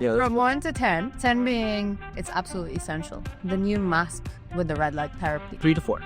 Yeah, From 1 to 10, 10 being it's absolutely essential. The new mask with the red light therapy. 3 to 4.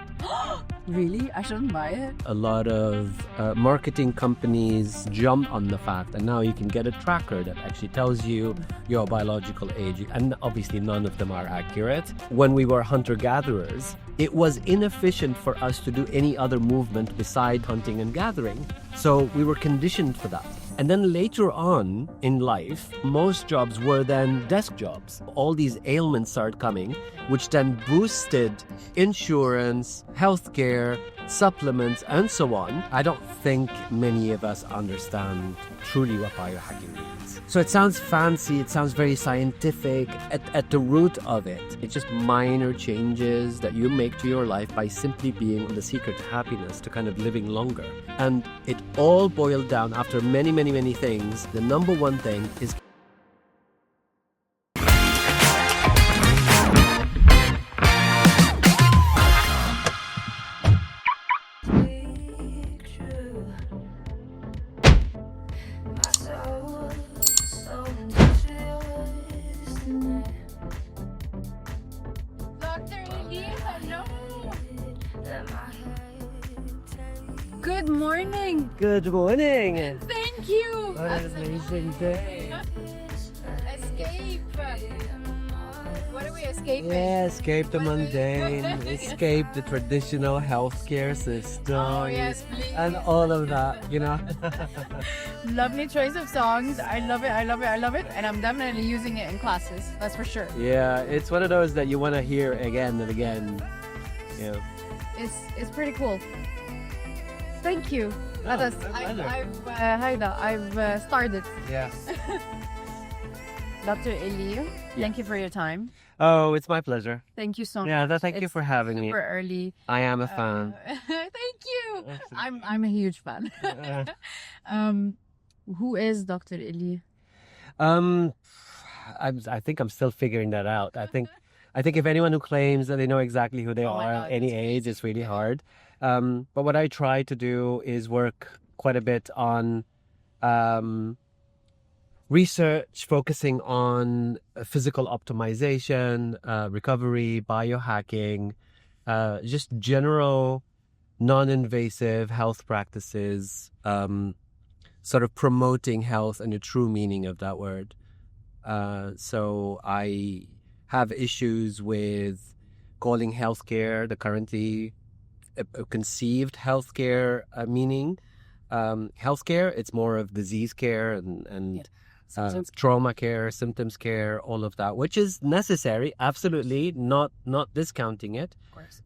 Really? I shouldn't buy it. A lot of marketing companies jump on the fact, and now you can get a tracker that actually tells you your biological age, and obviously none of them are accurate. When we were hunter-gatherers, it was inefficient for us to do any other movement beside hunting and gathering, so we were conditioned for that. And then later on in life, most jobs were then desk jobs. All these ailments started coming, which then boosted insurance, healthcare, supplements, and so on. I don't think many of us understand truly what biohacking means. So it sounds fancy, it sounds very scientific. At the root of it, it's just minor changes that you make to your life by simply being on the secret to happiness, to kind of living longer. And it all boiled down after many things. The number one thing is Good morning. Good morning. Thank you. What an amazing day. Escape. What are we escaping? Yeah, escape the mundane, escape the traditional healthcare system, Oh, yes, please. and all of that, you know. Lovely choice of songs. I love it. And I'm definitely using it in classes. That's for sure. Yeah, it's one of those that you want to hear again and again. Yeah. It's pretty cool. Thank you. Oh, I've started. Yeah. Dr. Elie, thank you for your time. Oh, it's my pleasure. Thank you so much. Yeah, thank you It's for having me. super early. I am a fan. Thank you. I'm a huge fan. Who is Dr. Elie? I think I'm still figuring that out. I think if anyone who claims that they know exactly who they Oh my are God, at any that's age, it's really hard. But what I try to do is work quite a bit on research, focusing on physical optimization, recovery, biohacking, just general non-invasive health practices, sort of promoting health and the true meaning of that word. So I have issues with calling healthcare the currently conceived healthcare meaning. Healthcare, it's more of disease care and trauma care, symptoms care, all of that, which is necessary, absolutely, not discounting it. Of course.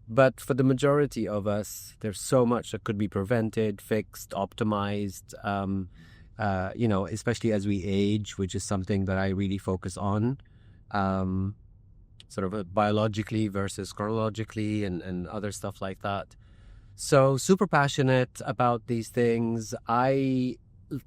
But for the majority of us, there's so much that could be prevented, fixed, optimized, especially as we age, which is something that I really focus on, sort of biologically versus chronologically and other stuff like that. So super passionate about these things. I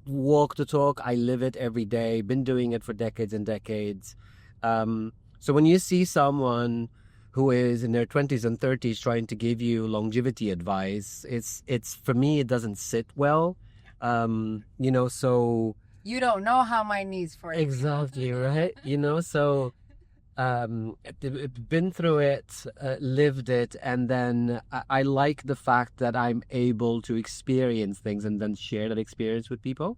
walk the talk. I live it every day. Been doing it for decades and decades. So when you see someone who is in their 20s and 30s trying to give you longevity advice, it's for me, it doesn't sit well. So You don't know how my knees for it. exactly, right? So been through it, lived it, and then I like the fact that I'm able to experience things and then share that experience with people.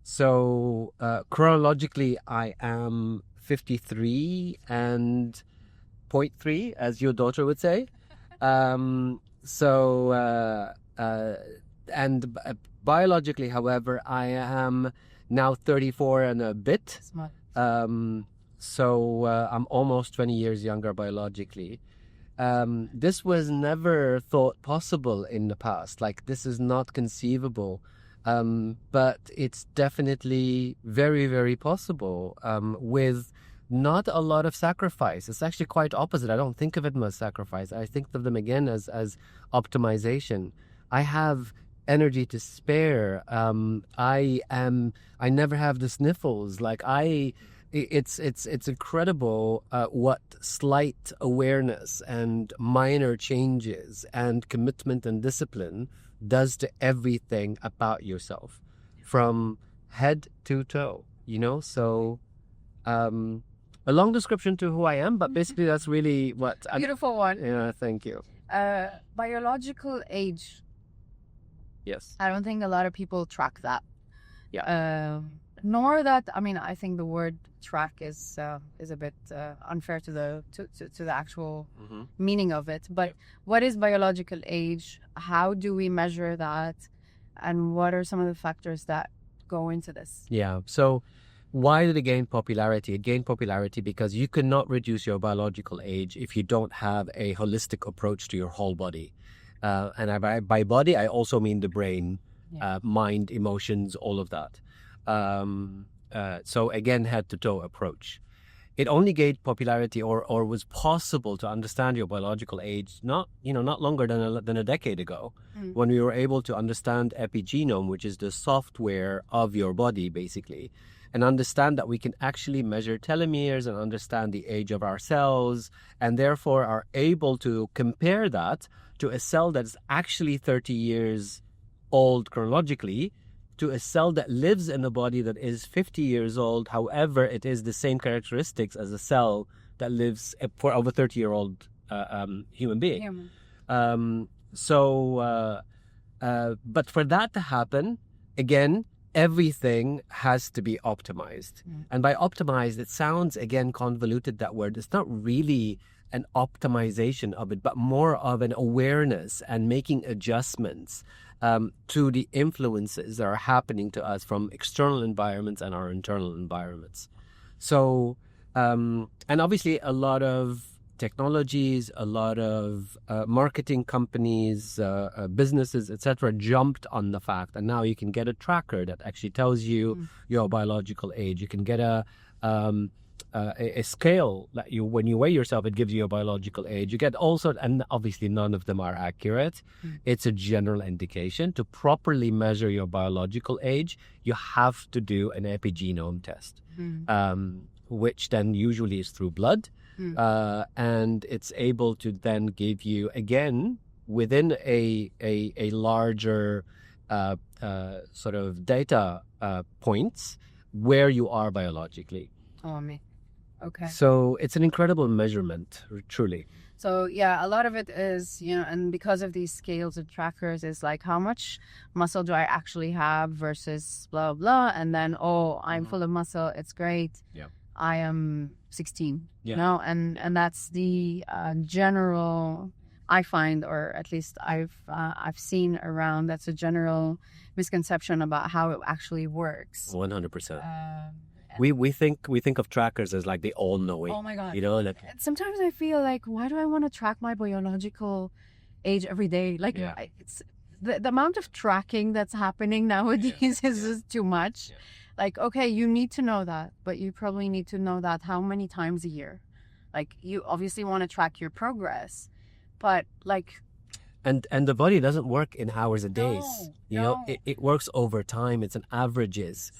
So chronologically, I am 53 and 0.3, as your daughter would say. Biologically, however, I am now 34 and a bit. Smart. So I'm almost 20 years younger biologically. This was never thought possible in the past. Like, this is not conceivable. But it's definitely very, very possible with not a lot of sacrifice. It's actually quite opposite. I don't think of it as sacrifice. I think of them again as optimization. I have energy to spare. I never have the sniffles. It's incredible what slight awareness and minor changes and commitment and discipline does to everything about yourself, from head to toe. So a long description to who I am, but basically that's really what. Beautiful one. Yeah, thank you. Biological age. Yes. I don't think a lot of people track that. Yeah. Nor that. I mean, I think the word track is a bit unfair to the actual meaning of it. But what is biological age? How do we measure that? And what are some of the factors that go into this? Yeah. So why did it gain popularity? It gained popularity because you cannot reduce your biological age if you don't have a holistic approach to your whole body. And by body, I also mean the brain, mind, emotions, all of that. So again, head-to-toe approach. It only gained popularity or was possible to understand your biological age not longer than a decade ago, when we were able to understand epigenome, which is the software of your body, basically, and understand that we can actually measure telomeres and understand the age of our cells, and therefore are able to compare that to a cell that's actually 30 years old chronologically, to a cell that lives in a body that is 50 years old. However, it is the same characteristics as a cell that lives for over 30-year-old human being. But for that to happen, again, everything has to be optimized. And by optimized, it sounds, again, convoluted, that word. It's not really an optimization of it, but more of an awareness and making adjustments to the influences that are happening to us from external environments and our internal environments. So, and obviously a lot of technologies, a lot of marketing companies, businesses, etc., jumped on the fact, and now you can get a tracker that actually tells you your biological age. You can get a scale that when you weigh yourself, it gives you a biological age. You get also, and obviously none of them are accurate. It's a general indication. To properly measure your biological age, you have to do an epigenome test, which then usually is through blood. And it's able to then give you, again, within a larger sort of data points, where you are biologically. Oh, me. Okay. So it's an incredible measurement, truly. So yeah, a lot of it is, and because of these scales and trackers, is like, how much muscle do I actually have versus blah, blah. And then, I'm full of muscle. It's great. Yeah. I am 16, and that's the general, I find, or at least I've seen around, that's a general misconception about how it actually works. 100%. We think of trackers as like the all-knowing. Oh my God. Sometimes I feel like, why do I want to track my biological age every day? Like, it's the amount of tracking that's happening nowadays is just too much. Yeah. Like, okay, you need to know that, but you probably need to know that how many times a year? Like, you obviously want to track your progress, but like... And the body doesn't work in hours and days. It works over time. It's an averages.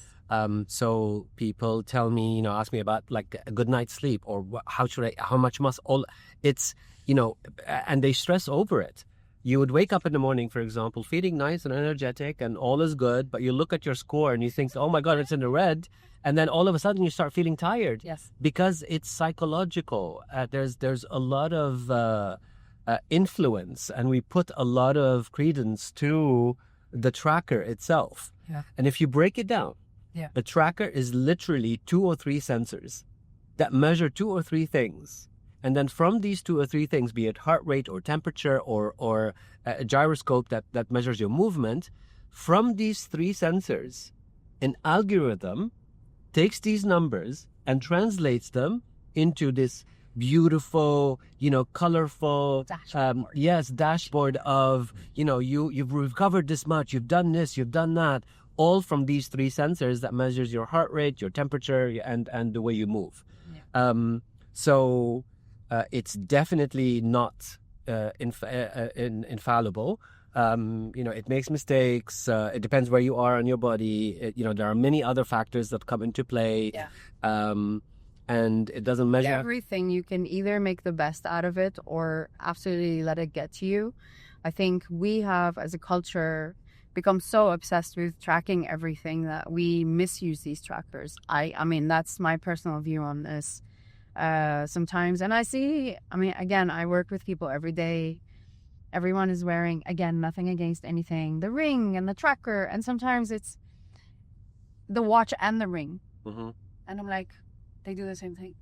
So people tell me, ask me about like a good night's sleep, or how much muscle, it's, and they stress over it. You would wake up in the morning, for example, feeling nice and energetic and all is good, but you look at your score and you think, oh my God, it's in the red. And then all of a sudden you start feeling tired. Yes. Because it's psychological. There's a lot of influence, and we put a lot of credence to the tracker itself. Yeah. And if you break it down, the tracker is literally 2 or 3 sensors that measure 2 or 3 things. And then from these 2 or 3 things, be it heart rate or temperature or a gyroscope that measures your movement, from these 3 sensors, an algorithm takes these numbers and translates them into this beautiful, colorful, dashboard of, you've recovered this much, you've done this, you've done that, all from these 3 sensors that measures your heart rate, your temperature, and the way you move. So it's definitely not infallible. It makes mistakes. It depends where you are on your body. There are many other factors that come into play. And it doesn't measure everything. You can either make the best out of it or absolutely let it get to you. I think we have, as a culture, become so obsessed with tracking everything that we misuse these trackers. I mean, that's my personal view on this. Sometimes, and again, I work with people every day. Everyone is wearing, again, nothing against anything, the ring and the tracker, and sometimes it's the watch and the ring. Mm-hmm. And I'm like, they do the same thing.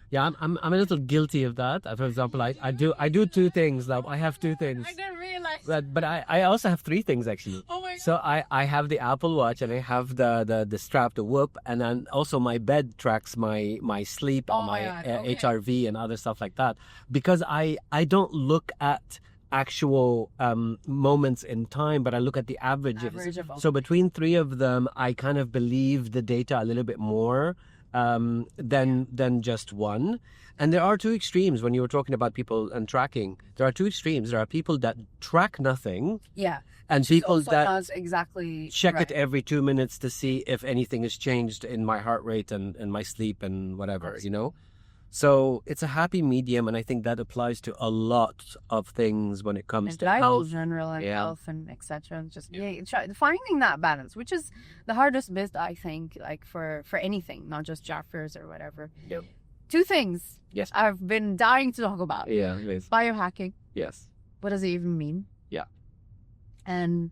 Yeah, I'm a little guilty of that. For example, I do two things. Now I have two things. I didn't realize. But I also have three things actually. Oh my God. So I have the Apple Watch, and I have the strap, the Whoop, and then also my bed tracks my sleep, my HRV and other stuff like that. Because I don't look at actual moments in time, but I look at the average so between three of them, I kind of believe the data a little bit more than just one. And there are two extremes. When you were talking about people and tracking, there are two extremes. There are people that track nothing, and people that exactly check it every 2 minutes to see if anything has changed in my heart rate and my sleep and whatever. So it's a happy medium, and I think that applies to a lot of things when it comes to health, general, and health, and etc. Just finding that balance, which is the hardest bit, I think, like for anything, not just jaffers or whatever. Yep. Two things. Yes. I've been dying to talk about. Yeah, please. Biohacking. Yes. What does it even mean? Yeah. And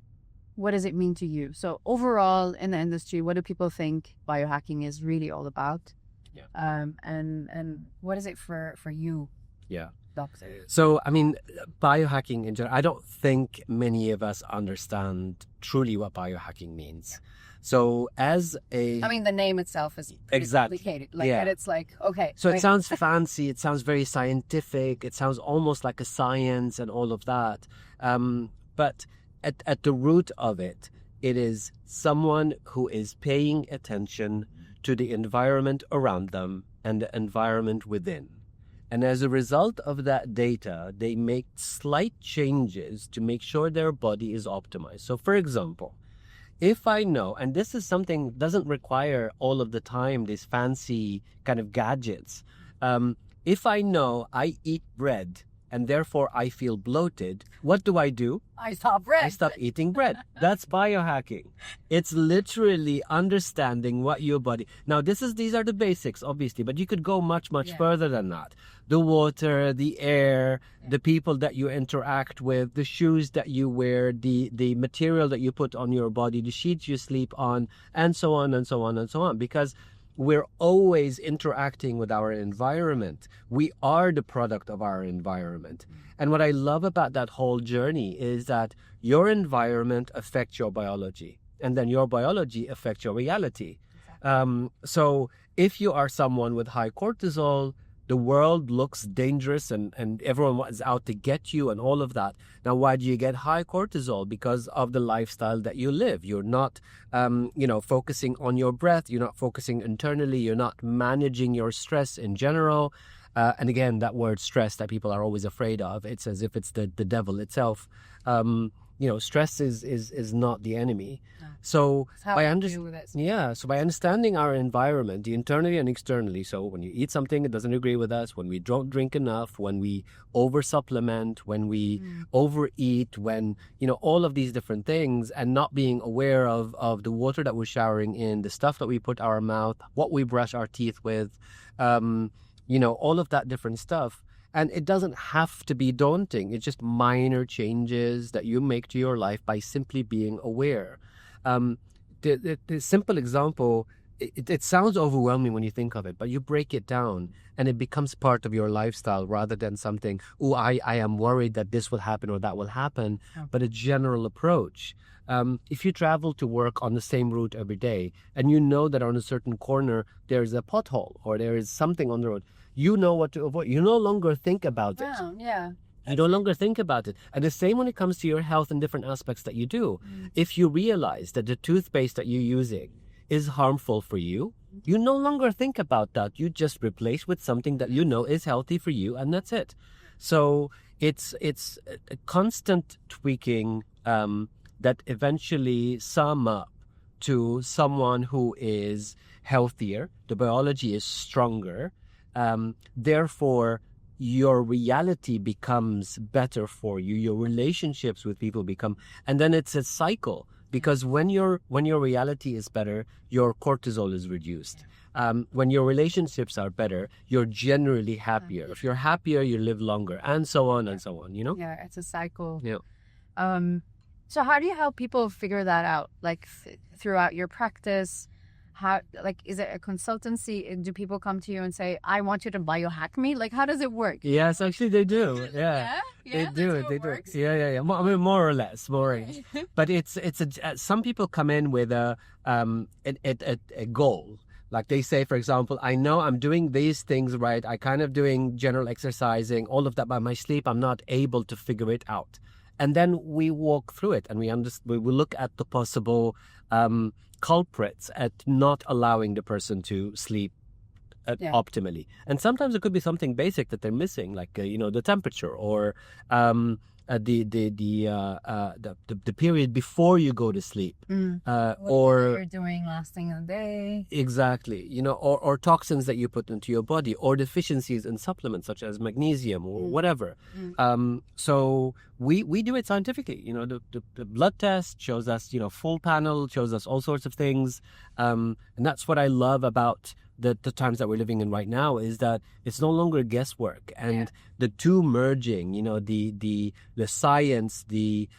what does it mean to you? So overall in the industry, what do people think biohacking is really all about? Yeah. And what is it for you? Yeah. Doctor. So, I mean, biohacking in general, I don't think many of us understand truly what biohacking means. So the name itself is complicated. And it's like, okay. So it sounds fancy. It sounds very scientific. It sounds almost like a science and all of that. But at the root of it, it is someone who is paying attention to the environment around them and the environment within. And as a result of that data, they make slight changes to make sure their body is optimized. So, for example, if I know, and this is something that doesn't require all of the time these fancy kind of gadgets. If I know I eat bread and therefore I feel bloated, what do? I stop bread. I stop eating bread. That's biohacking. It's literally understanding what your body... Now, these are the basics, obviously, but you could go much further than that. The water, the air, the people that you interact with, the shoes that you wear, the material that you put on your body, the sheets you sleep on, and so on and so on and so on. Because we're always interacting with our environment. We are the product of our environment. And what I love about that whole journey is that your environment affects your biology, and then your biology affects your reality. So if you are someone with high cortisol, the world looks dangerous and everyone is out to get you and all of that. Now, why do you get high cortisol? Because of the lifestyle that you live. You're not, focusing on your breath. You're not focusing internally. You're not managing your stress in general. And again, that word stress that people are always afraid of, it's as if it's the devil itself. Stress is not the enemy. No. So by understanding our environment, internally and externally. So when you eat something that doesn't agree with us, when we don't drink enough, when we over supplement, when we overeat, when all of these different things, and not being aware of the water that we're showering in, the stuff that we put our mouth, what we brush our teeth with, all of that different stuff. And it doesn't have to be daunting. It's just minor changes that you make to your life by simply being aware. The simple example, it sounds overwhelming when you think of it, but you break it down and it becomes part of your lifestyle rather than something, I am worried that this will happen or that will happen, but a general approach. If you travel to work on the same route every day and you know that on a certain corner there's a pothole or there is something on the road, you know what to avoid. You no longer think about it. Yeah. You no longer think about it. And the same when it comes to your health and different aspects that you do. If you realize that the toothpaste that you're using is harmful for you, you no longer think about that. You just replace with something that you know is healthy for you, and that's it. So it's a constant tweaking that eventually sum up to someone who is healthier. The biology is stronger. Therefore, your reality becomes better for you. Your relationships with people become, and then it's a cycle. because when your reality is better, your cortisol is reduced. When your relationships are better, you're generally happier. If you're happier, you live longer, and so on and so on, you know? Yeah, it's a cycle. Yeah. So how do you help people figure that out? Like throughout your practice, how, like, is it a consultancy? Do people come to you and say, I want you to biohack me? Like, how does it work? Yes, actually they do. Yeah. They do. Yeah. I mean, more or less, but it's some people come in with a goal. Like they say, for example, I know I'm doing these things right. I kind of doing general exercising, all of that, but my sleep, I'm not able to figure it out. And then we walk through it, and we look at the possible culprits at not allowing the person to sleep optimally. And sometimes it could be something basic that they're missing, like the temperature, or the period before you go to sleep, or you're doing last thing of the day. Exactly, or toxins that you put into your body, or deficiencies in supplements such as magnesium or whatever. So we do it scientifically. The blood test shows us, full panel, shows us all sorts of things, and that's what I love about the times that we're living in right now, is that it's no longer guesswork, and the two merging, the science, the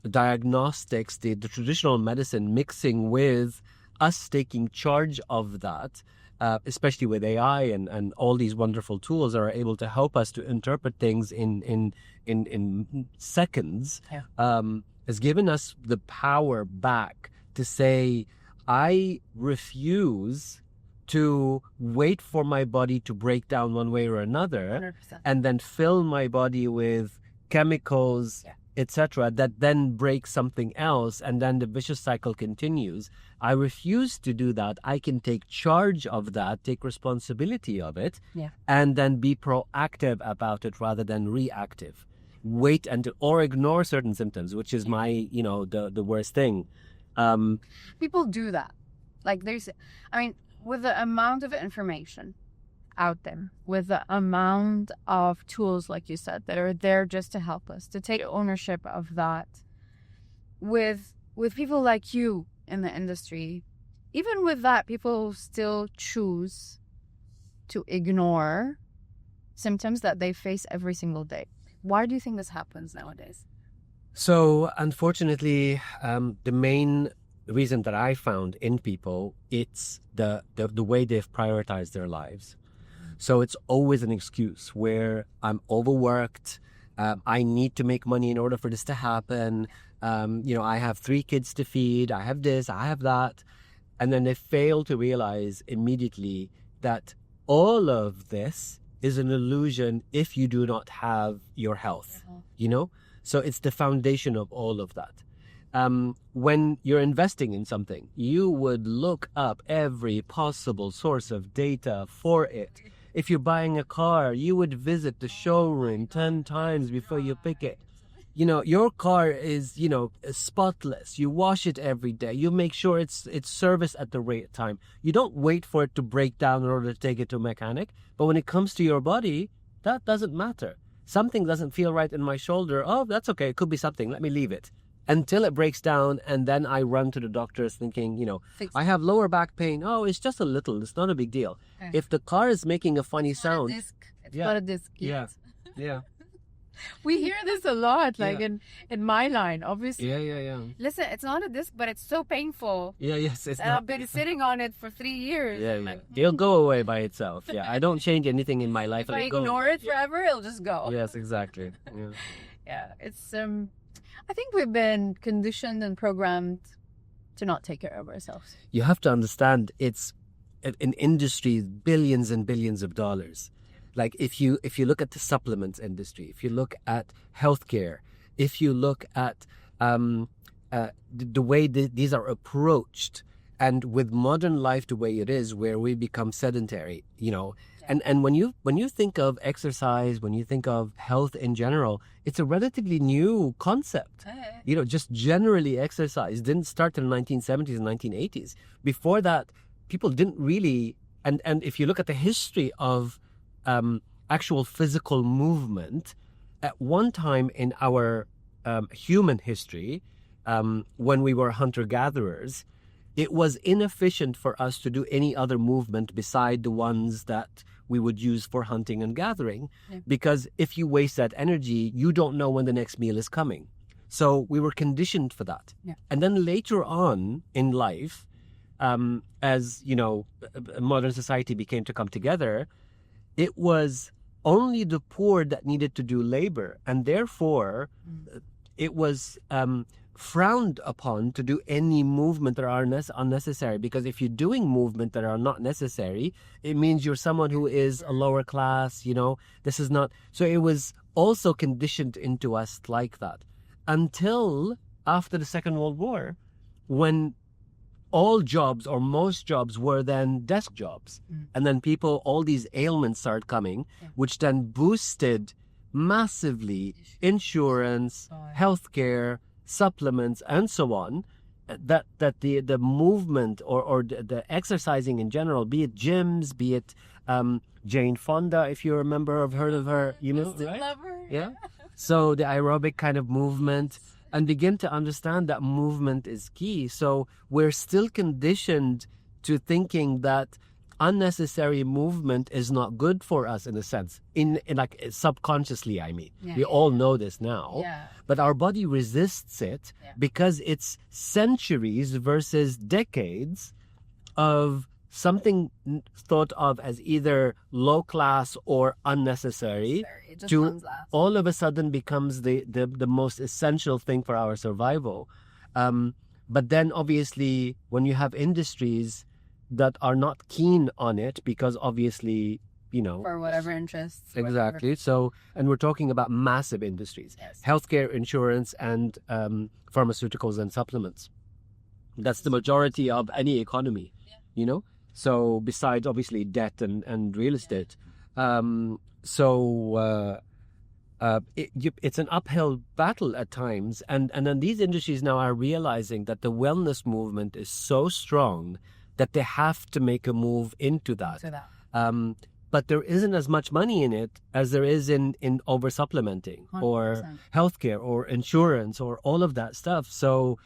diagnostics, the traditional medicine mixing with us taking charge of that, especially with AI and all these wonderful tools that are able to help us to interpret things in seconds, has given us the power back to say, I refuse to wait for my body to break down one way or another, 100%. and then fill my body with chemicals, etc., that then break something else, and then the vicious cycle continues. I refuse to do that. I can take charge of that, take responsibility of it, and then be proactive about it rather than reactive. Wait or ignore certain symptoms, which is my, the worst thing. People do that. Like with the amount of information out there, with the amount of tools, like you said, that are there just to help us, to take ownership of that, with people like you in the industry, even with that, people still choose to ignore symptoms that they face every single day. Why do you think this happens nowadays? So, unfortunately, the main reason that I found in people, it's the way they've prioritized their lives. So it's always an excuse where I'm overworked, I need to make money in order for this to happen, I have 3 kids to feed, I have this, I have that. And then they fail to realize immediately that all of this is an illusion if you do not have your health, So it's the foundation of all of that. When you're investing in something, you would look up every possible source of data for it. If you're buying a car, you would visit the showroom 10 times before you pick it. Your car is, spotless. You wash it every day. You make sure it's serviced at the right time. You don't wait for it to break down in order to take it to a mechanic. But when it comes to your body, that doesn't matter. Something doesn't feel right in my shoulder. Oh, that's okay. It could be something. Let me leave it. Until it breaks down, and then I run to the doctors thinking, I have lower back pain. Oh, it's just a little. It's not a big deal. Okay. If the car is making a funny sound... It's not a disc yet. Yeah. We hear this a lot, in my line, obviously. Yeah. Listen, it's not a disc, but it's so painful. Yes. I've been sitting on it for 3 years. Yeah. It'll go away by itself. Yeah, I don't change anything in my life. If I ignore it forever, it'll just go. Yes, exactly. Yeah, it's... I think we've been conditioned and programmed to not take care of ourselves. You have to understand, it's an industry, billions and billions of dollars. Like if you look at the supplements industry, if you look at healthcare, if you look at the way these are approached, and with modern life the way it is, where we become sedentary, And when you think of exercise, when you think of health in general, it's a relatively new concept. Just generally exercise didn't start in the 1970s and 1980s. Before that, people didn't really, and if you look at the history of actual physical movement, at one time in our human history, when we were hunter-gatherers, it was inefficient for us to do any other movement beside the ones that we would use for hunting and gathering, because if you waste that energy, you don't know when the next meal is coming. So we were conditioned for that. And then later on in life, as modern society began to come together, it was only the poor that needed to do labor, and therefore it was frowned upon to do any movement that are unnecessary, because if you're doing movement that are not necessary, it means you're someone who is a lower class. This is not. So it was also conditioned into us like that until after the Second World War, when all jobs or most jobs were then desk jobs. And then all these ailments started coming, which then boosted massively insurance, healthcare, supplements, and so on. That the movement or the exercising in general, be it gyms, be it Jane Fonda, if you remember, I've heard of her, right? Lover. Yeah. So the aerobic kind of movement, and begin to understand that movement is key. So we're still conditioned to thinking that unnecessary movement is not good for us, in a sense, in like subconsciously. I mean, we all know this now, but our body resists it because it's centuries versus decades of something thought of as either low class or unnecessary to all of a sudden becomes the most essential thing for our survival. But then obviously when you have industries that are not keen on it, because obviously, for whatever interests. Exactly. Whatever. So, and we're talking about massive industries, healthcare, insurance, and pharmaceuticals and supplements. That's the majority of any economy, So besides obviously debt and real estate, it's an uphill battle at times, and then these industries now are realizing that the wellness movement is so strong that they have to make a move into that. But there isn't as much money in it as there is in over supplementing 100%. Or healthcare or insurance or all of that stuff. So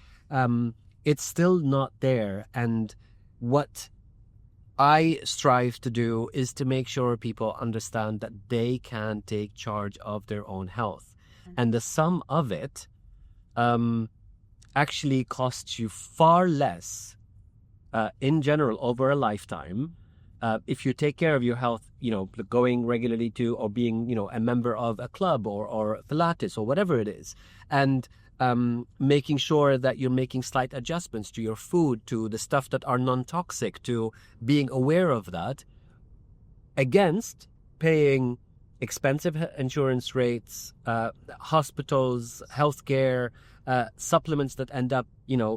it's still not there. And what I strive to do is to make sure people understand that they can take charge of their own health. And the sum of it actually costs you far less in general over a lifetime if you take care of your health, going regularly to or being, a member of a club or Pilates or whatever it is. And making sure that you're making slight adjustments to your food, to the stuff that are non-toxic, to being aware of that, against paying expensive insurance rates, hospitals, healthcare, supplements that end up,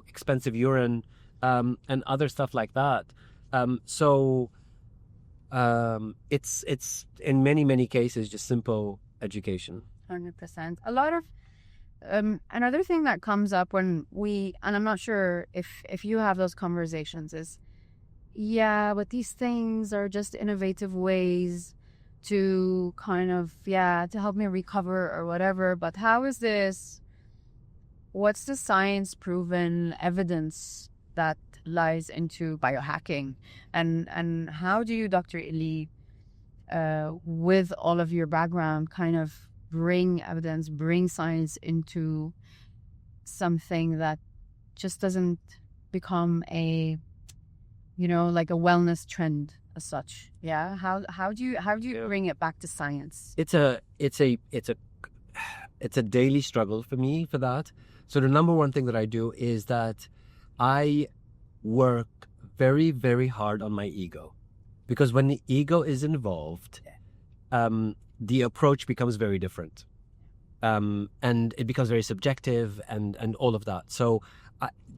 expensive urine, and other stuff like that. It's in many cases just simple education. 100%. A lot of another thing that comes up when and I'm not sure if you have those conversations, is but these things are just innovative ways to kind of to help me recover or whatever, but what's the science proven evidence that lies into biohacking, and how do you, Dr. Elie, with all of your background, kind of bring evidence, bring science into something that just doesn't become a like a wellness trend as such? How do you bring it back to science? It's a daily struggle for me for that. So the number one thing that I do is that I work very, very hard on my ego, because when the ego is involved, the approach becomes very different, and it becomes very subjective and all of that. So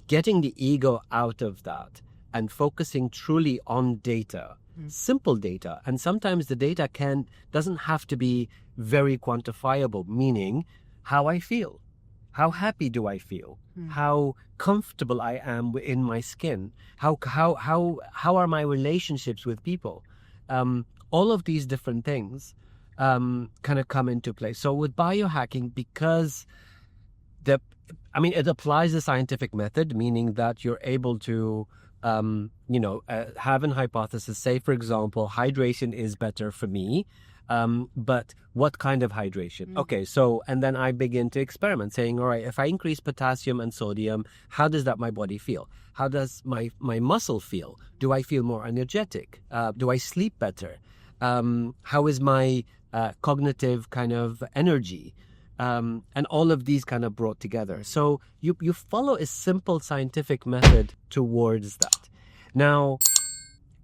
getting the ego out of that and focusing truly on data, simple data, and sometimes the data doesn't have to be very quantifiable, meaning how I feel. How happy do I feel? How comfortable I am in my skin? How are my relationships with people? All of these different things kind of come into play. So with biohacking, because I mean, it applies the scientific method, meaning that you're able to, have an hypothesis. Say, for example, hydration is better for me. But what kind of hydration? Okay, so, and then I begin to experiment saying, all right, if I increase potassium and sodium, how does that my body feel? How does my muscle feel? Do I feel more energetic? Do I sleep better? How is my cognitive kind of energy? And all of these kind of brought together. So you follow a simple scientific method towards that. Now,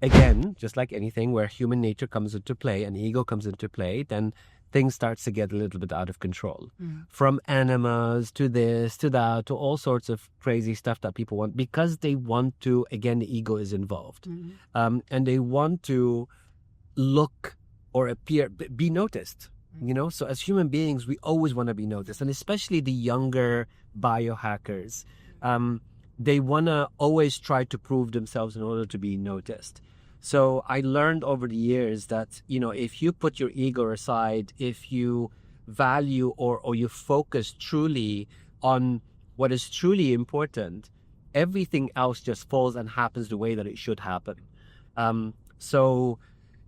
again, just like anything where human nature comes into play and ego comes into play, then things starts to get a little bit out of control. From enemas to this, to that, to all sorts of crazy stuff that people want because they want to, again, the ego is involved. And they want to look or appear, be noticed. So as human beings, we always want to be noticed, and especially the younger biohackers, they want to always try to prove themselves in order to be noticed. So I learned over the years that, if you put your ego aside, if you value or you focus truly on what is truly important, everything else just falls and happens the way that it should happen. So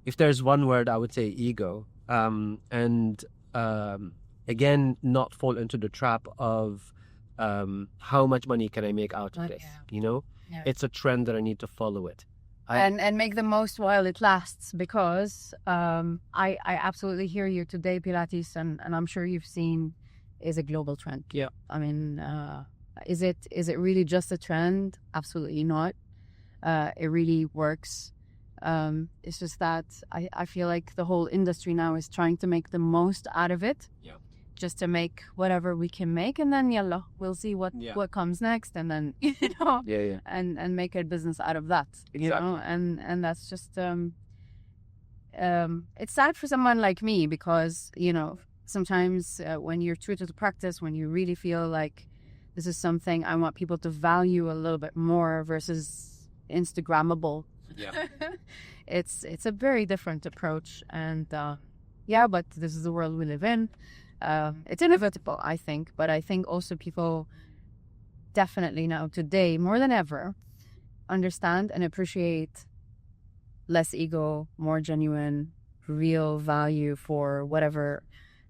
if there's one word, I would say ego. Again, not fall into the trap of how much money can I make out of this? It's a trend that I need to follow it. And make the most while it lasts, because I absolutely hear you. Today Pilates, and I'm sure you've seen, is a global trend. Yeah. I mean, is it really just a trend? Absolutely not. It really works. It's just that I feel like the whole industry now is trying to make the most out of it. Yeah. Just to make whatever we can make, and then yalla, we'll see what comes next, and then and make a business out of that. Exactly. And that's just it's sad for someone like me, because sometimes when you're true to the practice, when you really feel like this is something I want people to value a little bit more versus Instagrammable. Yeah. It's a very different approach, and but this is the world we live in. It's inevitable, I think, but I think also people definitely now today more than ever understand and appreciate less ego, more genuine, real value for whatever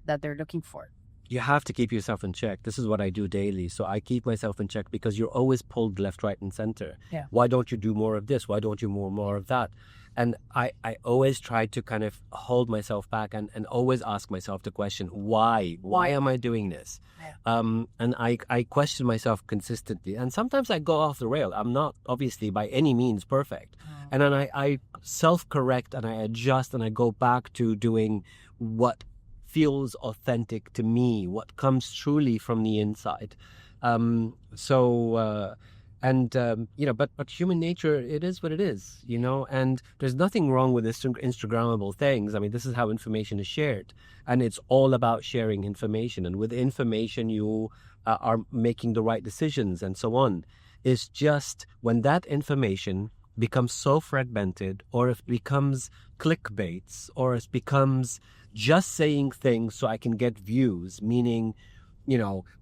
that they're looking for. You have to keep yourself in check. This is what I do daily. So I keep myself in check because you're always pulled left, right, and center. Yeah. Why don't you do more of this? Why don't you more of that? And I always try to kind of hold myself back and always ask myself the question, why? Why am I doing this? Yeah. And I question myself consistently. And sometimes I go off the rail. I'm not obviously by any means perfect. And then I self-correct and I adjust and I go back to doing what feels authentic to me, what comes truly from the inside. But human nature, it is what it is, and there's nothing wrong with Instagrammable things. I mean, this is how information is shared, and it's all about sharing information, and with information you are making the right decisions and so on. It's just when that information becomes so fragmented, or it becomes clickbaits, or it becomes just saying things so I can get views, meaning,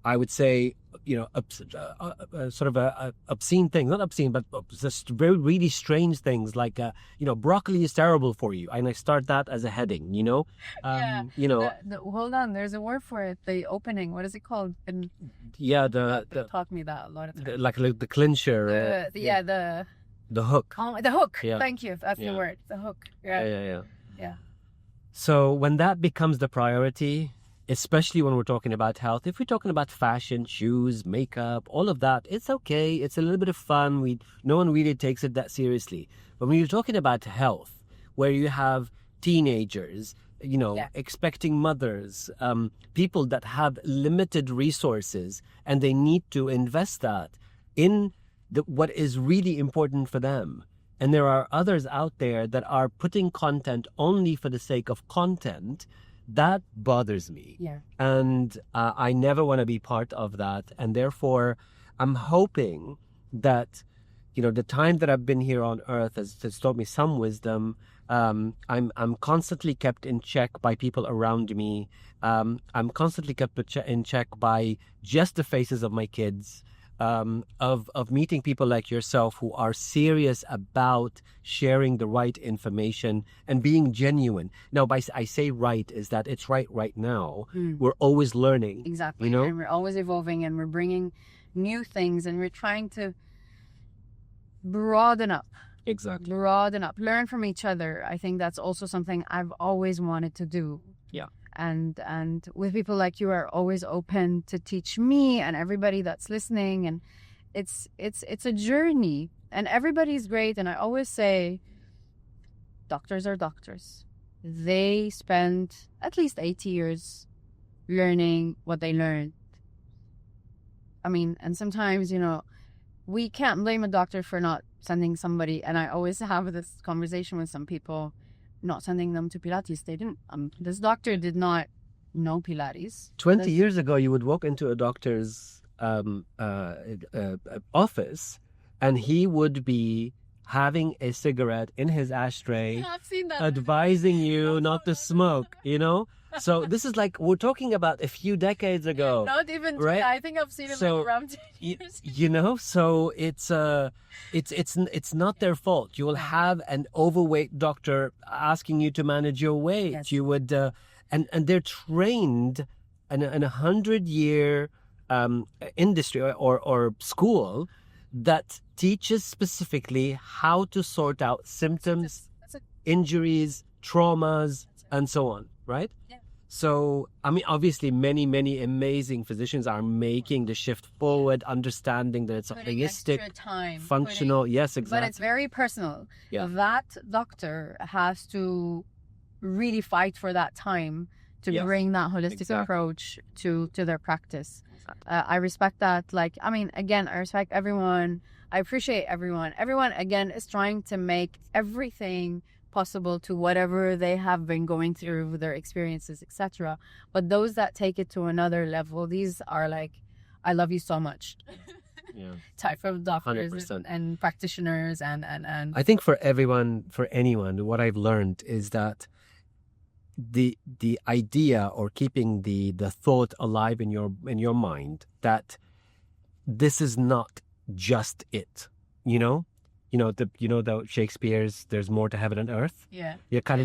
I would say, sort of a obscene thing, not obscene, but just very, really strange things like, broccoli is terrible for you. And I start that as a heading, Hold on, there's a word for it. The opening, what is it called? They taught me that a lot of times. Like the clincher. The hook. Oh, the hook. Yeah. Thank you. That's the word. The hook. Yeah. So when that becomes the priority, especially when we're talking about health, if we're talking about fashion, shoes, makeup, all of that, it's okay. It's a little bit of fun. No one really takes it that seriously. But when you're talking about health, where you have teenagers, expecting mothers, people that have limited resources, and they need to invest that in what is really important for them. And there are others out there that are putting content only for the sake of content. That bothers me. Yeah. And I never want to be part of that. And therefore, I'm hoping that, the time that I've been here on earth has taught me some wisdom. I'm constantly kept in check by people around me. I'm constantly kept in check by just the faces of my kids. Of meeting people like yourself who are serious about sharing the right information and being genuine. Now, I say right is that it's right now. We're always learning. Exactly. You know? And we're always evolving and we're bringing new things and we're trying to broaden up. Exactly. Broaden up. Learn from each other. I think that's also something I've always wanted to do. Yeah. And with people like you are always open to teach me and everybody that's listening, and it's a journey and everybody's great. And I always say doctors are doctors. They spend at least 80 years learning what they learned. I mean, and sometimes, we can't blame a doctor for not sending somebody, and I always have this conversation with some people, not sending them to Pilates. They didn't. This doctor did not know Pilates. 20 years ago, you would walk into a doctor's office, and he would be having a cigarette in his ashtray, I've seen that. advising you not to smoke. So this is like we're talking about a few decades ago. Not even. Right? I think I've seen it So, like around 10 years. So it's not their fault. You will have an overweight doctor asking you to manage your weight. Yes. You would, and they're trained in a 100-year industry or school that teaches specifically how to sort out symptoms, injuries, traumas, and so on. Right? Yeah. So, I mean, obviously, many, many amazing physicians are making the shift forward, understanding that it's Putting holistic, extra time, functional. Yes, exactly. But it's very personal. Yeah. That doctor has to really fight for that time to Yes. bring that holistic Exactly. approach to their practice. I respect that. Again, I respect everyone. I appreciate everyone. Everyone, again, is trying to make everything possible to whatever they have been going through, their experiences, etc. But those that take it to another level, these are like, I love you so much. Yeah. Type of doctors 100%. and practitioners and I think for anyone, what I've learned is that the idea or keeping the thought alive in your mind that this is not just it, the Shakespeare's "There's more to heaven and earth." yeah.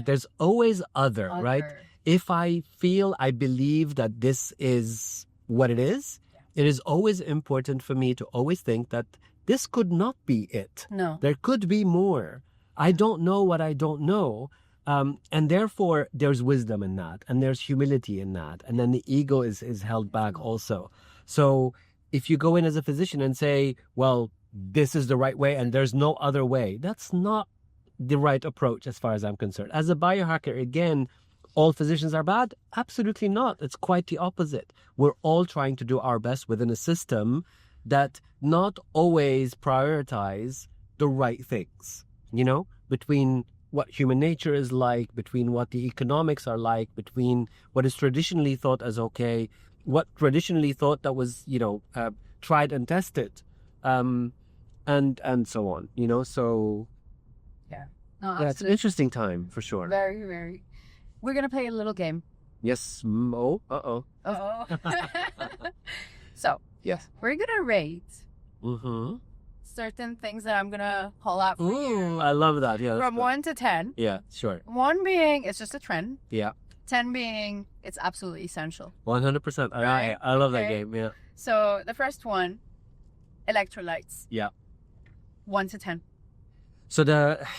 There's always other, right? If I believe that this is what it is, it is always important for me to always think that this could not be it. No. There could be more. I don't know what I don't know. And therefore, there's wisdom in that, and there's humility in that. And then the ego is held back also. So if you go in as a physician and say, well, this is the right way and there's no other way, that's not the right approach as far as I'm concerned. As a biohacker, again, all physicians are bad? Absolutely not. It's quite the opposite. We're all trying to do our best within a system that not always prioritize the right things, between what human nature is like, between what the economics are like, between what is traditionally thought as okay, what traditionally thought that was, tried and tested, and so on, so Yeah. yeah, it's an interesting time for sure. Very, very. We're going to play a little game. Yes. Oh, uh-oh. Oh. So, Yes. we're going to rate Mm-hmm. certain things that I'm going to call out for you. Ooh, I love that. Yeah. From 1 to 10. Yeah, sure. 1 being, it's just a trend. Yeah. 10 being, it's absolutely essential. 100%. Right. I love that Okay. game. Yeah. So, the first one, electrolytes. Yeah. 1 to 10. So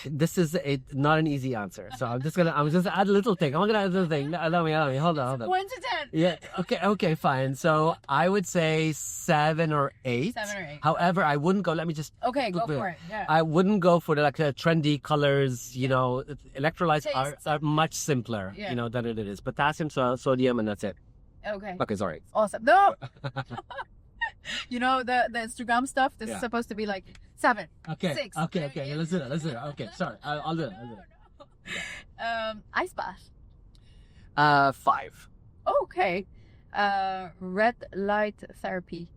this is not an easy answer. So I'm just add a little thing. I'm gonna add a little thing. Allow me. Hold on. 1 to 10. Yeah. Okay. Fine. So I would say 7 or 8. 7 or 8. However, I wouldn't go. Let me just. Okay, go for it. Yeah. I wouldn't go for the trendy colors. Electrolytes are much simpler. Yeah. Than it is. Potassium, sodium, and that's it. Okay. Okay. Sorry. Awesome. No. The Instagram stuff. This is supposed to be like 7. Okay. 6. Okay. Let's do that. Okay. Sorry. I'll do it. Ice bath. 5. Okay. Red light therapy.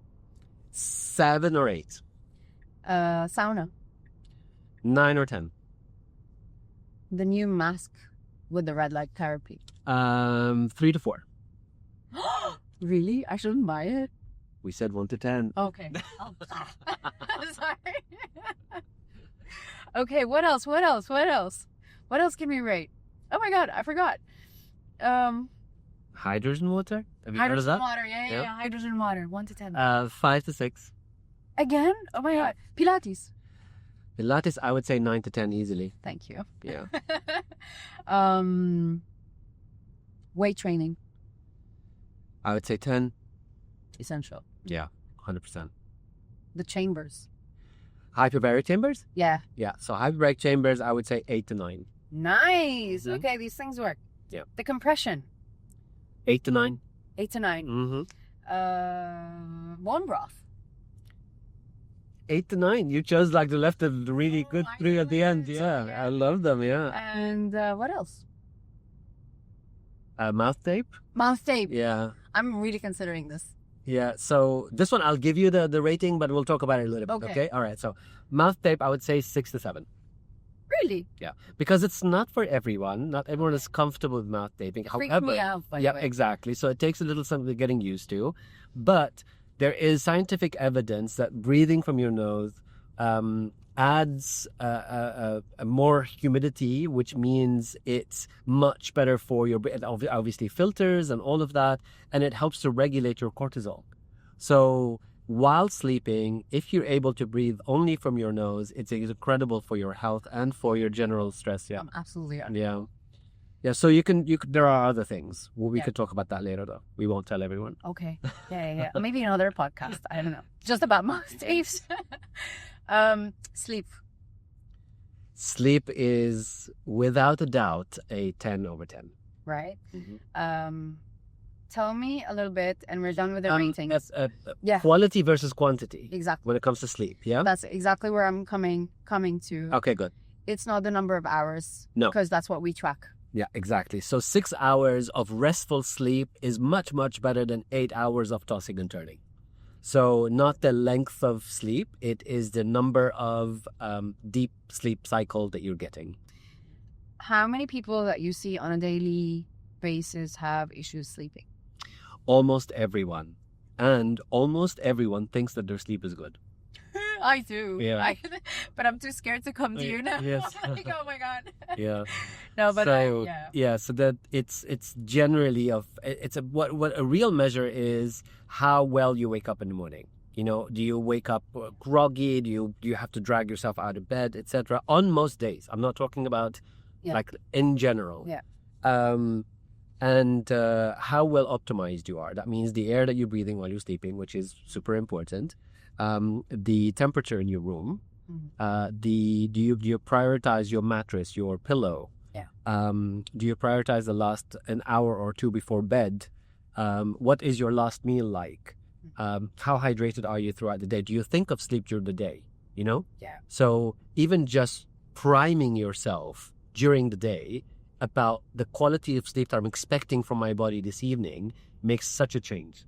7 or 8. Sauna. 9 or 10. The new mask with the red light therapy. 3 to 4. Really? I shouldn't buy it? We said 1 to 10. Okay. Sorry. Okay, what else? What else can we rate? Oh my god, I forgot. Hydrogen water? Have you heard of that? Hydrogen water, yeah. Hydrogen water, 1 to 10. 5 to 6. Again? Oh my god. Pilates. Pilates, I would say 9 to 10 easily. Thank you. Yeah. Weight training. I would say 10. Essential. Yeah, 100%. The chambers. Hyperbaric chambers? Yeah. Yeah, so hyperbaric chambers, I would say 8 to 9. Nice. Mhm. Okay, these things work. Yeah. The compression. 8 to 9. 8 to 9. Mm-hmm. Warm broth. 8 to 9. You chose like the left of the really good I 3 at the end. did, Yeah, yeah. I love them. Yeah. And what else? Mouth tape. Mouth tape. Yeah. I'm really considering this. Yeah. So this one, I'll give you the rating, but we'll talk about it a little bit. Okay. Okay. All right. So mouth tape, I would say 6 to 7. Really? Yeah. Because it's not for everyone. Not everyone is comfortable with mouth taping. Freaked me out, by yeah, the way. exactly. So it takes a little something getting used to. But there is scientific evidence that breathing from your nose adds a more humidity, which means it's much better for your brain. Obviously filters and all of that, and it helps to regulate your cortisol. So while sleeping, if you're able to breathe only from your nose, it's incredible for your health and for your general stress. Yeah. Absolutely. Yeah. Yeah, so you can there are other things. Well, we Yeah. could talk about that later though. We won't tell everyone. Okay. Yeah. Maybe another podcast. I don't know. Just about mouth tapes. Sleep. Sleep is without a doubt a 10 over 10. Right. Tell me a little bit, and we're done with the ratings. Yeah. Quality versus quantity Exactly. when it comes to sleep, yeah? That's exactly where I'm coming to. Okay, good. It's not the number of hours. No. Because that's what we track. Yeah, exactly. So 6 hours of restful sleep is much, much better than 8 hours of tossing and turning. So not the length of sleep, it is the number of deep sleep cycle that you're getting. How many people that you see on a daily basis have issues sleeping? Almost everyone. And almost everyone thinks that their sleep is good. I do. Yeah. But I'm too scared to come to you now. Yes. Like, oh my God. Yeah. No, but so, yeah. So that it's generally what a real measure is how well you wake up in the morning. You know, do you wake up groggy? Do you have to drag yourself out of bed, etc. On most days. I'm not talking about like in general. Yeah. And how well optimized you are. That means the air that you're breathing while you're sleeping, which is super important. The temperature in your room. Do you prioritize your mattress, your pillow? Yeah. Do you prioritize the last an hour or two before bed? What is your last meal like? How hydrated are you throughout the day? Do you think of sleep during the day? You know? Yeah. So even just priming yourself during the day about the quality of sleep that I'm expecting from my body this evening makes such a change.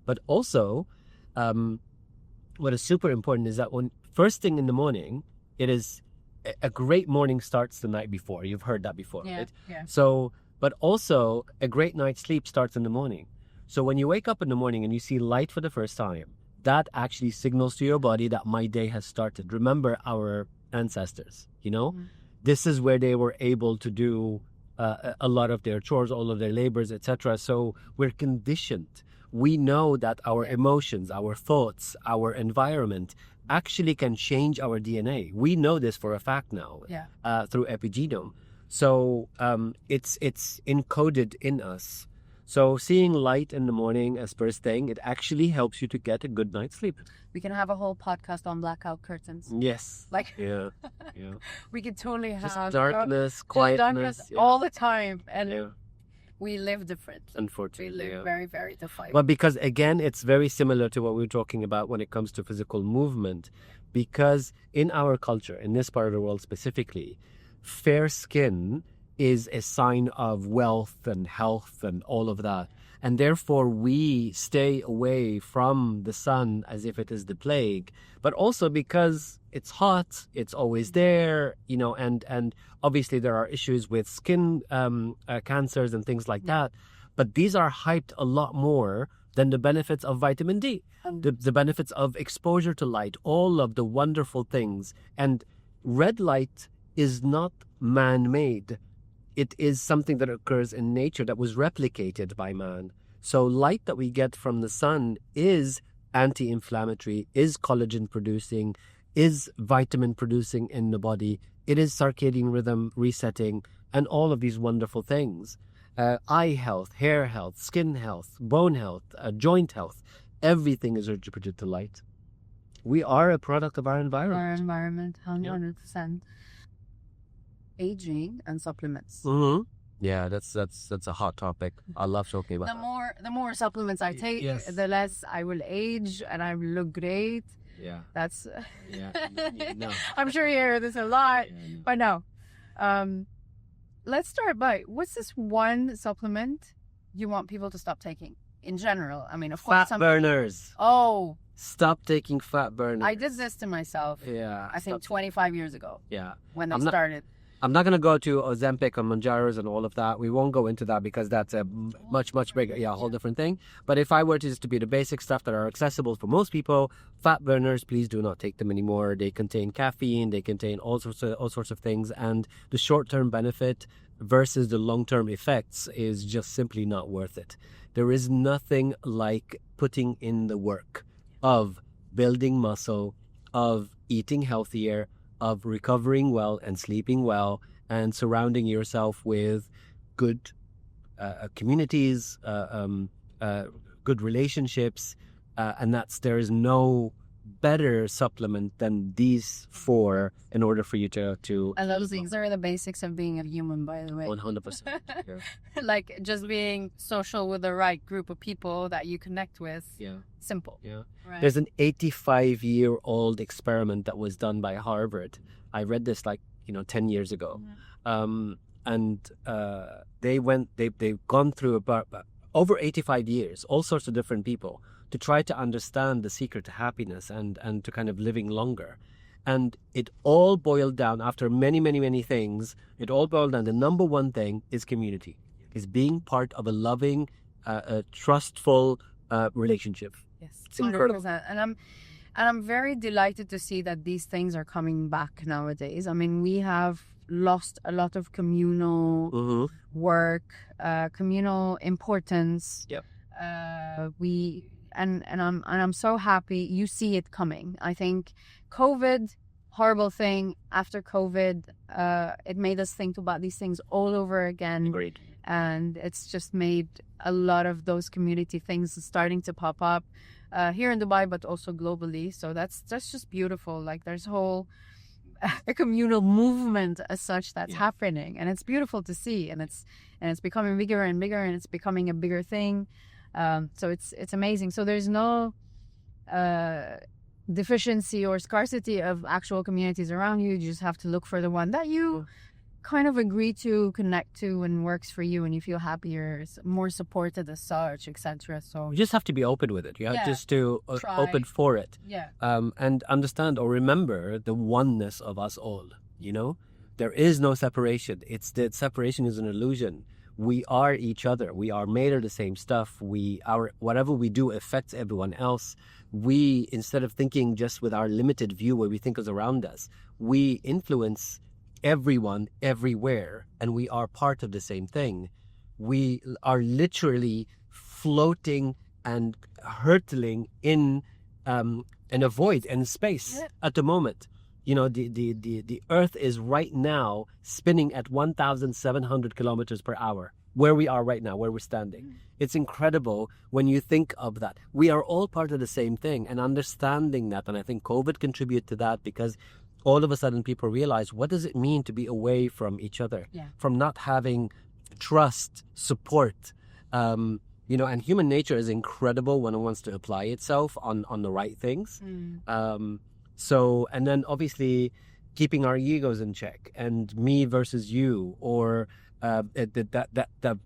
But also, what is super important is that when first thing in the morning, it is a great morning starts the night before. You've heard that before, right? Yeah. So, but also a great night's sleep starts in the morning. So when you wake up in the morning and you see light for the first time, that actually signals to your body that my day has started. Remember our ancestors, you know? This is where they were able to do a lot of their chores, all of their labors, etc. So we're conditioned. We know that our emotions, our thoughts, our environment actually can change our DNA. We know this for a fact now through epigenome. So it's encoded in us. So seeing light in the morning as first thing, it actually helps you to get a good night's sleep. We can have a whole podcast on blackout curtains. Yes. Like, yeah. we could totally have Just darkness, quietness. all the time. And we live different. Unfortunately. We live very, very different. Well, because again, it's very similar to what we were talking about when it comes to physical movement. Because in our culture, in this part of the world specifically, fair skin is a sign of wealth and health and all of that. And therefore, we stay away from the sun as if it is the plague. But also because it's hot, it's always there, and obviously there are issues with skin cancers and things like that. But these are hyped a lot more than the benefits of vitamin D, the benefits of exposure to light, all of the wonderful things. And red light is not man-made. It is something that occurs in nature that was replicated by man. So light that we get from the sun is anti-inflammatory, is collagen producing, is vitamin producing in the body. It is circadian rhythm resetting, and all of these wonderful things. Eye health, hair health, skin health, bone health, joint health. Everything is attributed to light. We are a product of our environment. Our environment, 100%. Aging and supplements. Mm-hmm. Yeah, that's a hot topic. I love talking about the more supplements I take, the less I will age and I will look great. Yeah. That's No. I'm sure you hear this a lot, but no. Let's start by, what's this one supplement you want people to stop taking in general? I mean, of course, fat burners. Oh, stop taking fat burners. I did this to myself. Yeah. I think 25 years ago. Yeah. When they started. I'm not going to go to Ozempic and Mounjaros and all of that. We won't go into that because that's a much bigger, whole different thing. But if I were to just to be the basic stuff that are accessible for most people, fat burners, please do not take them anymore. They contain caffeine, they contain all sorts of things, and the short-term benefit versus the long-term effects is just simply not worth it. There is nothing like putting in the work of building muscle, of eating healthier, of recovering well and sleeping well, and surrounding yourself with good communities, good relationships, and there is no better supplement than these four in order for you to and those things are the basics of being a human, by the way. 100%. Yeah. Like just being social with the right group of people that you connect with. Yeah. Simple. Yeah. Right. There's an 85-year-old experiment that was done by Harvard. I read this 10 years ago. And they've gone through about over 85 years, all sorts of different people, to try to understand the secret to happiness and to kind of living longer. And it all boiled down, after many things, it all boiled down. The number one thing is community, is being part of a loving, trustful relationship. Yes, it's incredible. 100%. And I'm very delighted to see that these things are coming back nowadays. I mean, we have lost a lot of communal work, communal importance. Yep. I'm so happy you see it coming. I think COVID, horrible thing. After COVID, it made us think about these things all over again. Agreed. And it's just made a lot of those community things starting to pop up here in Dubai, but also globally. So that's just beautiful. Like there's a communal movement as such that's happening, and it's beautiful to see. And it's becoming bigger and bigger, and it's becoming a bigger thing. So it's amazing. So there's no deficiency or scarcity of actual communities around you. You just have to look for the one that you kind of agree to, connect to, and works for you, and you feel happier, more supported as such, etc. So you just have to be open with it. You have just to open for it. Yeah. And understand or remember the oneness of us all. There is no separation. Separation is an illusion. We are each other. We are made of the same stuff. Whatever we do affects everyone else. We, instead of thinking just with our limited view where we think is around us, we influence everyone everywhere, and we are part of the same thing. We are literally floating and hurtling in a void and space at the moment. The Earth is right now spinning at 1,700 kilometers per hour, where we are right now, where we're standing. It's incredible when you think of that. We are all part of the same thing, and understanding that, and I think COVID contributed to that, because all of a sudden people realize, what does it mean to be away from each other, from not having trust, support, and human nature is incredible when it wants to apply itself on the right things. So, and then obviously keeping our egos in check, and me versus you, or that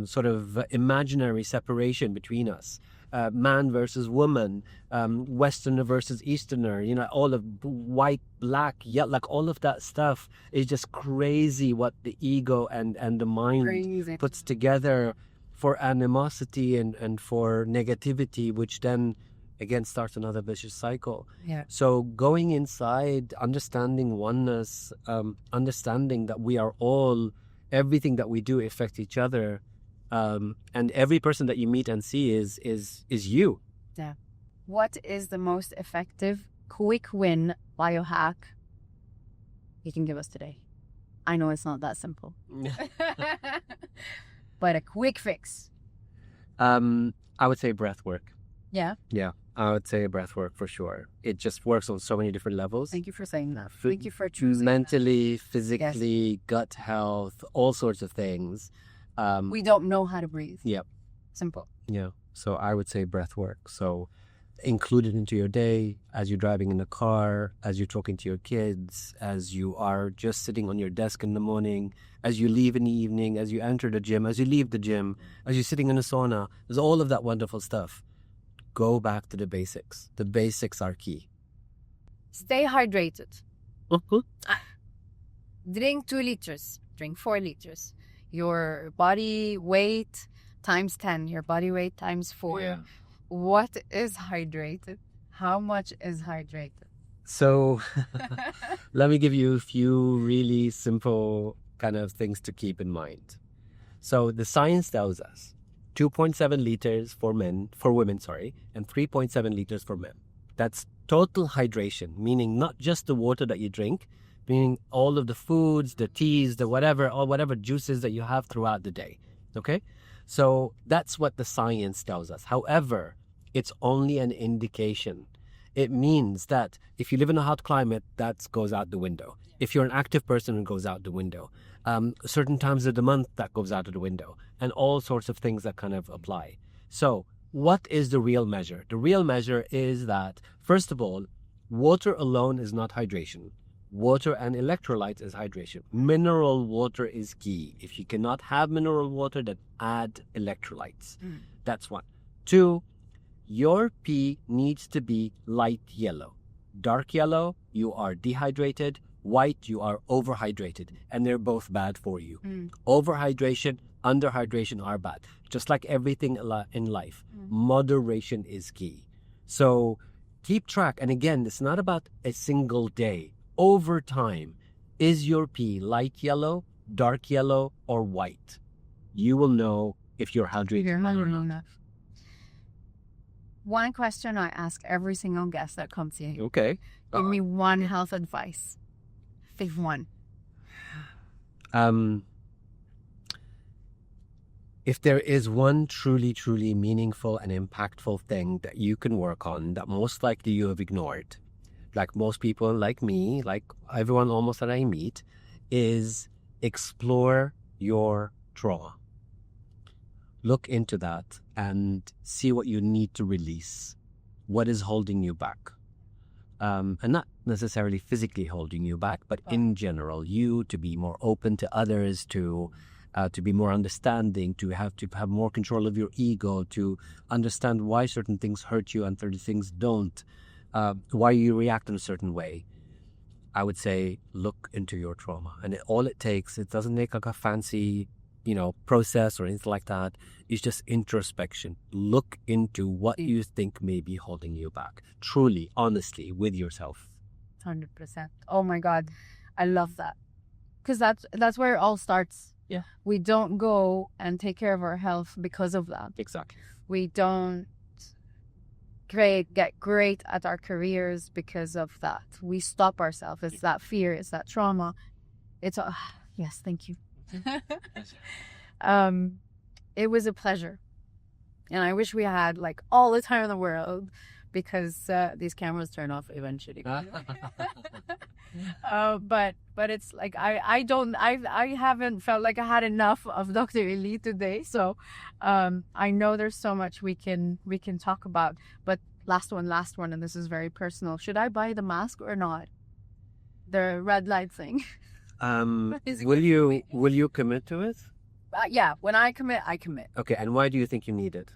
sort of imaginary separation between us. man versus woman, Westerner versus Easterner, all of white, black, yellow, like all of that stuff is just crazy what the ego and the mind puts together for animosity and for negativity, which then again starts another vicious cycle. Yeah. So going inside, understanding oneness, understanding that we are all, everything that we do affects each other, and every person that you meet and see is you. Yeah. What is the most effective quick win biohack you can give us today? I know it's not that simple, but a quick fix. I would say breath work. Yeah. Yeah, I would say breath work for sure. It just works on so many different levels. Thank you for saying that. Thank you for choosing mentally, physically, gut health, all sorts of things. We don't know how to breathe. Yep. Simple. Yeah. So I would say breath work. So include it into your day as you're driving in the car, as you're talking to your kids, as you are just sitting on your desk in the morning, as you leave in the evening, as you enter the gym, as you leave the gym, as you're sitting in a sauna. There's all of that wonderful stuff. Go back to the basics. The basics are key. Stay hydrated. Drink 2 liters. Drink 4 liters. Your body weight times 10. Your body weight times 4. Yeah. What is hydrated? How much is hydrated? So let me give you a few really simple kind of things to keep in mind. So the science tells us 2.7 liters for women, and 3.7 liters for men. That's total hydration, meaning not just the water that you drink, meaning all of the foods, the teas, the whatever juices that you have throughout the day. Okay? So that's what the science tells us. However, it's only an indication. It means that if you live in a hot climate, that goes out the window. If you're an active person, it goes out the window. Certain times of the month, that goes out of the window. And all sorts of things that kind of apply. So what is the real measure? The real measure is that, first of all, water alone is not hydration. Water and electrolytes is hydration. Mineral water is key. If you cannot have mineral water, then add electrolytes. That's one. 2, your pee needs to be light yellow. Dark yellow, you are dehydrated. White, you are overhydrated. And they're both bad for you. Overhydration, underhydration are bad. Just like everything in life, moderation is key. So keep track. And again, it's not about a single day. Over time, is your pee light yellow, dark yellow, or white? You will know if you're hydrated. enough. One question I ask every single guest that comes here. Okay. Give me one health advice. Fave one. If there is one truly, truly meaningful and impactful thing that you can work on that most likely you have ignored, like most people, like me, like everyone almost that I meet, is explore your trauma. Look into that and see what you need to release. What is holding you back? And not necessarily physically holding you back, but in general, you to be more open to others, to be more understanding, to have more control of your ego, to understand why certain things hurt you and certain things don't, why you react in a certain way. I would say look into your trauma, and all it takes, it doesn't take like a fancy, process or anything like that. It's just introspection. Look into what you think may be holding you back. Truly, honestly, with yourself. 100%. Oh my God, I love that, because that's where it all starts. Yeah, we don't go and take care of our health because of that. Exactly. We don't get great at our careers because of that. We stop ourselves. It's that fear. It's that trauma. Yes, thank you. It was a pleasure, and I wish we had like all the time in the world, because these cameras turn off eventually. But it's like I haven't felt like I had enough of Dr. Elie today, so I know there's so much we can talk about. But last one, and this is very personal. Should I buy the mask or not? The red light thing. Will you commit to it? Yeah, when I commit, I commit. Okay, and why do you think you need it?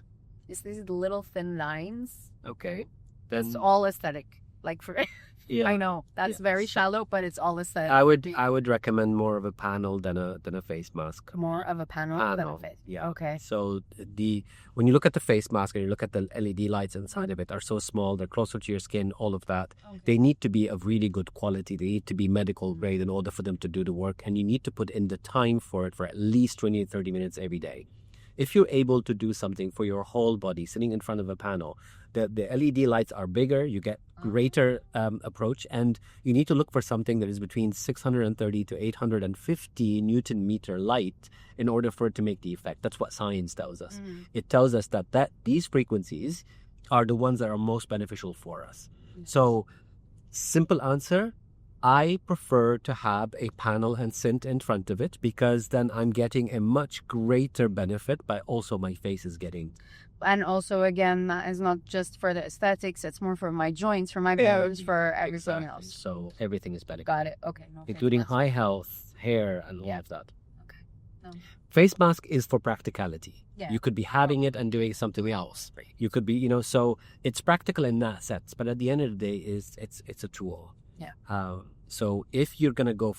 It's these little thin lines. Okay. Then It's all aesthetic. Like for yeah. I know that's very shallow, but it's all aesthetic. I would recommend more of a panel than a face mask. More of a panel than a face. Yeah. Okay. So when you look at the face mask and you look at the LED lights inside of it are so small, they're closer to your skin, all of that. Okay. They need to be of really good quality. They need to be medical grade in order for them to do the work. And you need to put in the time for it for at least 20 to 30 minutes every day. If you're able to do something for your whole body sitting in front of a panel, the LED lights are bigger, you get greater approach, and you need to look for something that is between 630 to 850 Newton meter light in order for it to make the effect. That's what science tells us. It tells us that these frequencies are the ones that are most beneficial for us. So, simple answer, I prefer to have a panel and scent in front of it because then I'm getting a much greater benefit, but also my face is getting. And also, again, that is not just for the aesthetics. It's more for my joints, for my bones, for everything else. So everything is better. Got it. Okay. No, including eye health, hair, and all of that. Okay. No. Face mask is for practicality. Yeah. You could be having it and doing something else. You could be, so it's practical in that sense. But at the end of the day, it's a tool. Yeah. So if you're gonna go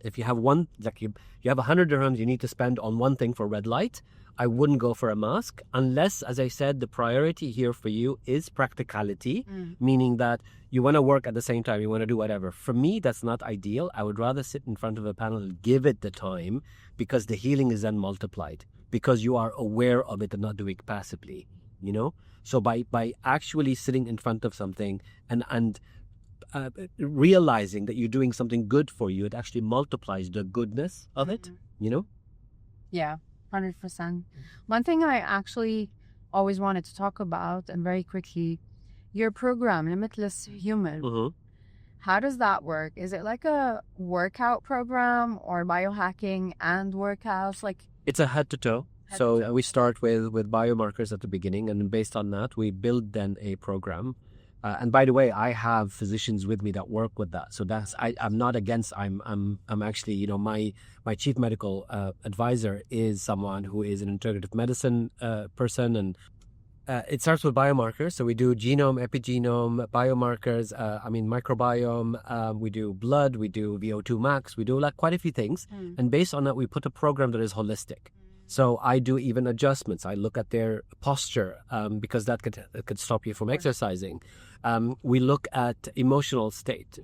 if you have one, like you have 100 dirhams you need to spend on one thing for red light, I wouldn't go for a mask unless, as I said, the priority here for you is practicality, meaning that you want to work at the same time, you want to do whatever. For me, that's not ideal. I would rather sit in front of a panel and give it the time because the healing is then multiplied because you are aware of it and not doing it passively, So by actually sitting in front of something and realizing that you're doing something good for you, it actually multiplies the goodness of it, Yeah, 100%. One thing I actually always wanted to talk about, and very quickly, your program, Limitless Human. How does that work? Is it like a workout program or biohacking and workouts? It's a head to toe. So we start with biomarkers at the beginning, and based on that, we build then a program. And by the way, I have physicians with me that work with that. So I'm not against. I'm actually, my chief medical advisor is someone who is an integrative medicine person, and it starts with biomarkers. So we do genome, epigenome, biomarkers. Microbiome. We do blood. We do VO2 max. We do quite a few things, and based on that, we put a program that is holistic. So I do even adjustments. I look at their posture because that could stop you from exercising. We look at emotional state,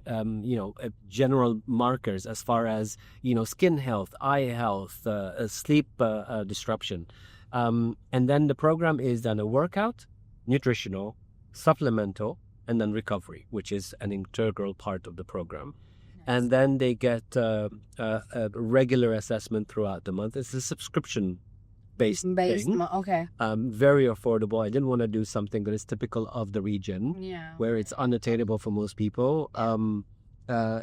general markers as far as, skin health, eye health, sleep disruption. And then the program is then a workout, nutritional, supplemental, and then recovery, which is an integral part of the program. And then they get a regular assessment throughout the month. It's a subscription-based thing. Okay. Very affordable. I didn't want to do something that is typical of the region, where it's unattainable for most people.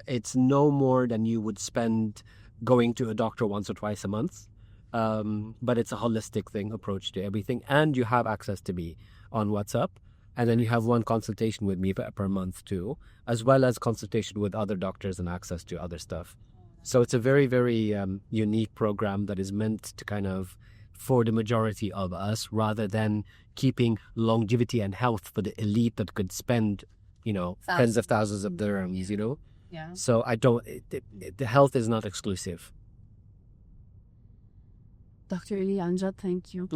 It's no more than you would spend going to a doctor once or twice a month. But it's a holistic approach to everything. And you have access to me on WhatsApp. And then you have one consultation with me per month too, as well as consultation with other doctors and access to other stuff. So it's a very, very unique program that is meant to kind of for the majority of us rather than keeping longevity and health for the elite that could spend, tens of thousands of dirhams, Yeah. So the health is not exclusive. Dr. Elie Amjad, thank you.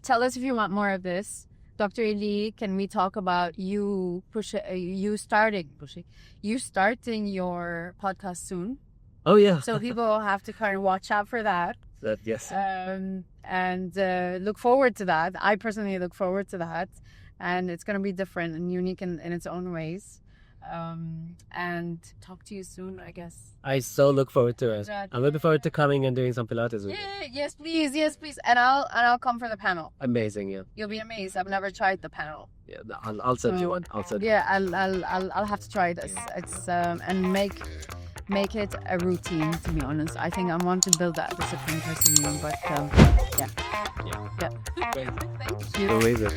Tell us if you want more of this. Dr. Elie, can we talk about you starting your podcast soon? Oh, yeah. So people have to kind of watch out for that. Yes. And look forward to that. I personally look forward to that. And it's going to be different and unique in its own ways. And talk to you soon, I guess. I so look forward to it. I'm looking forward to coming and doing some Pilates with you. Yes, please. And I'll come for the panel. Amazing, yeah. You'll be amazed. I've never tried the panel. Yeah, I'll send you one. I'll have to try this. It's and make it a routine. To be honest, I think I want to build that discipline personally. But yeah. Great. Thank you. Amazing.